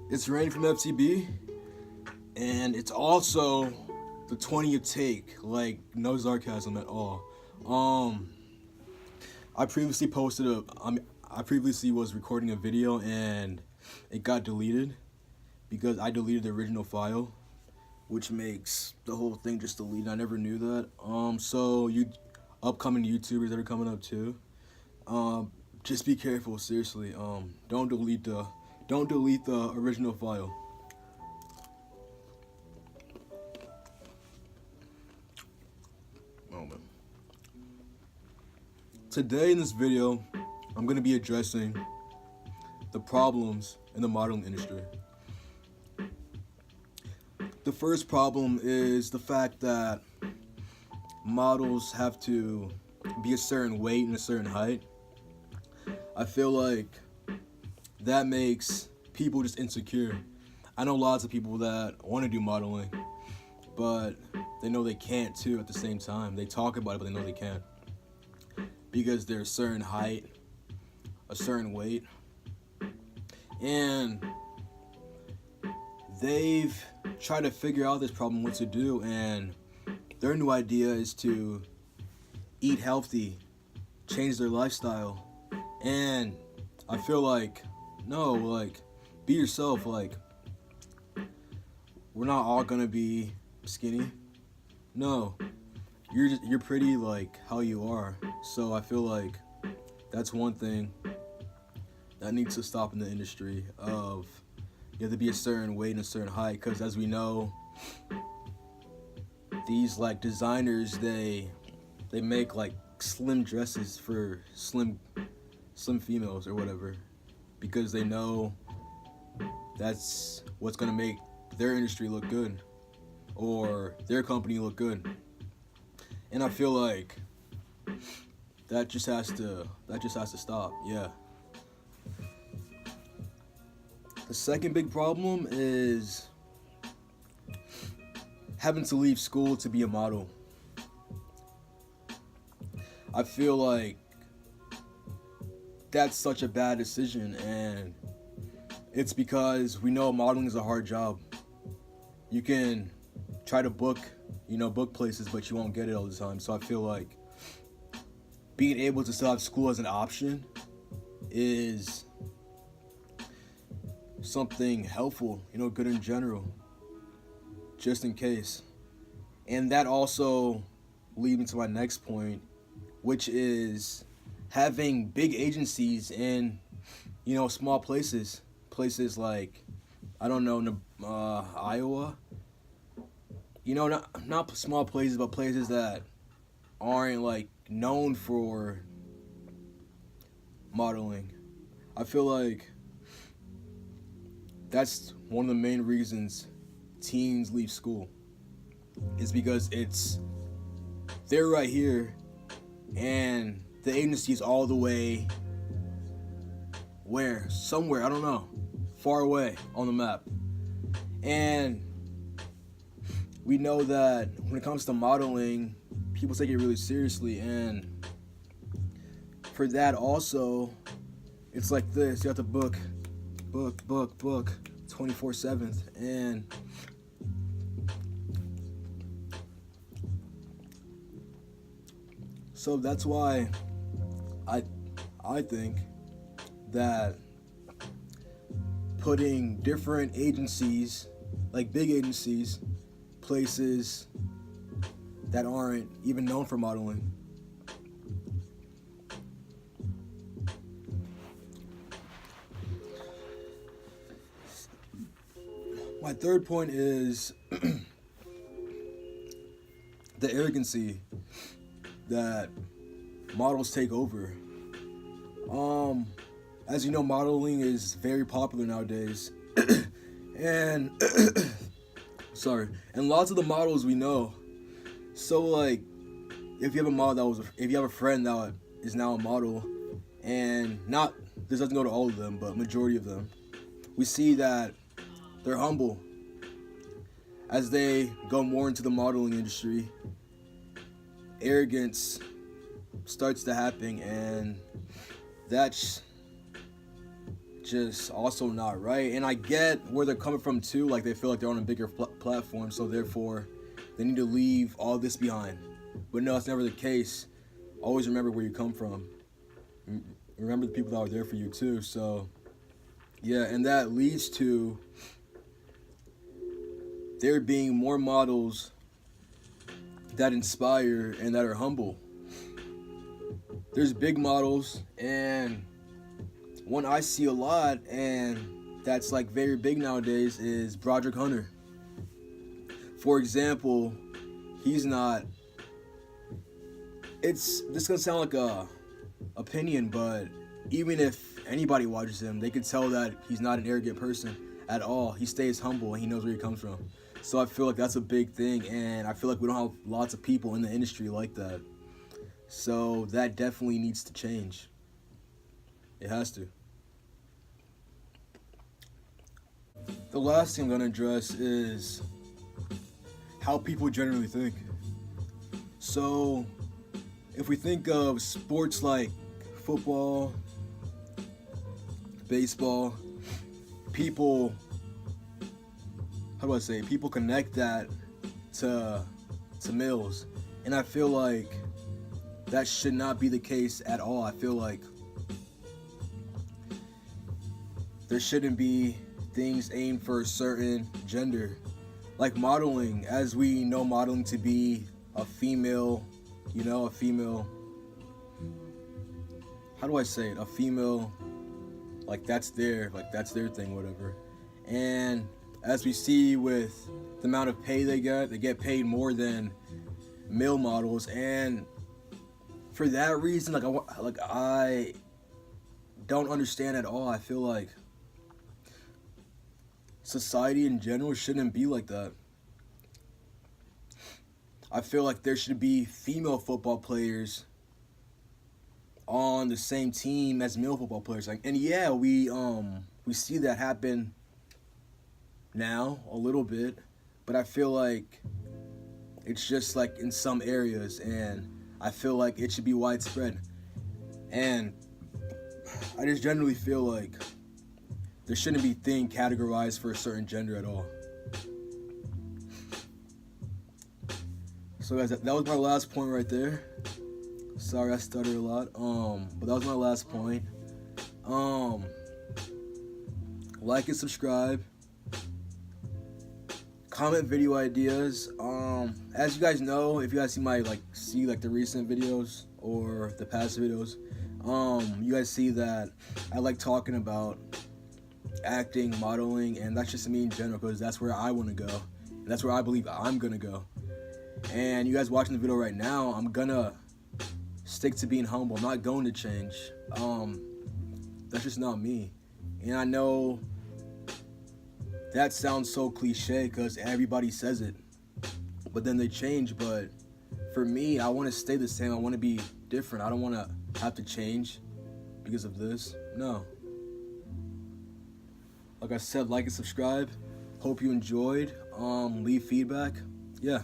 It's Randy from FTB, and it's also the 20th take. Like, no sarcasm at all. I previously I previously was recording a video and it got deleted because I deleted the original file, which makes the whole thing just deleted. I never knew that. So you upcoming YouTubers that are coming up too, just be careful. Seriously, don't delete the original file. Today in this video, I'm going to be addressing the problems in the modeling industry. The first problem is the fact that models have to be a certain weight and a certain height. I feel like that makes people just insecure. I know lots of people that want to do modeling, but they know they can't too at the same time. They talk about it, but they know they can't. Because they're a certain height, a certain weight, and they've tried to figure out this problem, what to do, and their new idea is to eat healthy, change their lifestyle. And I feel like, no, like, be yourself. Like, we're not all gonna be skinny. No, you're pretty like how you are. So I feel like that's one thing that needs to stop in the industry of you have to be a certain weight and a certain height, because as we know, these like designers, they make like slim dresses for slim females or whatever, because they know that's what's gonna make their industry look good or their company look good. And I feel like that just has to stop. Yeah. The second big problem is having to leave school to be a model. I feel like that's such a bad decision, and it's because we know modeling is a hard job. You can try to book places, but you won't get it all the time. So I feel like being able to still have school as an option is something helpful, good in general, just in case. And that also leads me to my next point, which is having big agencies in, small places like, I don't know, Iowa. Not small places, but places that aren't like known for modeling. I feel like that's one of the main reasons teens leave school, is because they're right here and the agency is all the way somewhere, I don't know, far away on the map. And we know that when it comes to modeling, people take it really seriously, and for that also, it's like this: you have to book 24/7, and so that's why I think that putting different agencies, like big agencies, places that aren't even known for modeling. My third point is the arrogancy that models take over. As you know, modeling is very popular nowadays. And and lots of the models we know. So like, if you have a friend that is now a model, and this doesn't go to all of them, but majority of them, we see that they're humble. As they go more into the modeling industry, arrogance starts to happen, and that's just also not right. And I get where they're coming from too. Like, they feel like they're on a bigger platform, so therefore they need to leave all this behind. But no, it's never the case. Always remember where you come from. Remember the people that were there for you too. So yeah, and that leads to there being more models that inspire and that are humble. There's big models, and one I see a lot and that's like very big nowadays is Broderick Hunter. For example, he's not, this gonna sound like a opinion, but even if anybody watches him, they can tell that he's not an arrogant person at all. He stays humble and he knows where he comes from. So I feel like that's a big thing, and I feel like we don't have lots of people in the industry like that. So that definitely needs to change. It has to. The last thing I'm going to address is how people generally think. So if we think of sports like football, baseball, people, people connect that to males. And I feel like that should not be the case at all. I feel like there shouldn't be things aimed for a certain gender. Like modeling, as we know modeling to be a female, a female, a female, like that's their thing, whatever. And as we see with the amount of pay they get paid more than male models, and for that reason, I don't understand at all. I feel like society in general shouldn't be like that. I feel like there should be female football players on the same team as male football players. And yeah, we see that happen now a little bit, but I feel like it's just like in some areas, and I feel like it should be widespread. And I just generally feel like there shouldn't be things categorized for a certain gender at all. So guys, that was my last point right there. Sorry, I stuttered a lot. But that was my last point. Like and subscribe. Comment video ideas. As you guys know, if you guys see the recent videos or the past videos, you guys see that I like talking about acting, modeling, and that's just me in general, because that's where I want to go, and that's where I believe I'm gonna go. And you guys watching the video right now, I'm gonna stick to being humble. I'm not going to change. That's just not me. And I know that sounds so cliche because everybody says it, but then they change. But for me, I want to stay the same. I want to be different. I don't want to have to change because of this. No. Like I said, like and subscribe. Hope you enjoyed. Leave feedback. Yeah.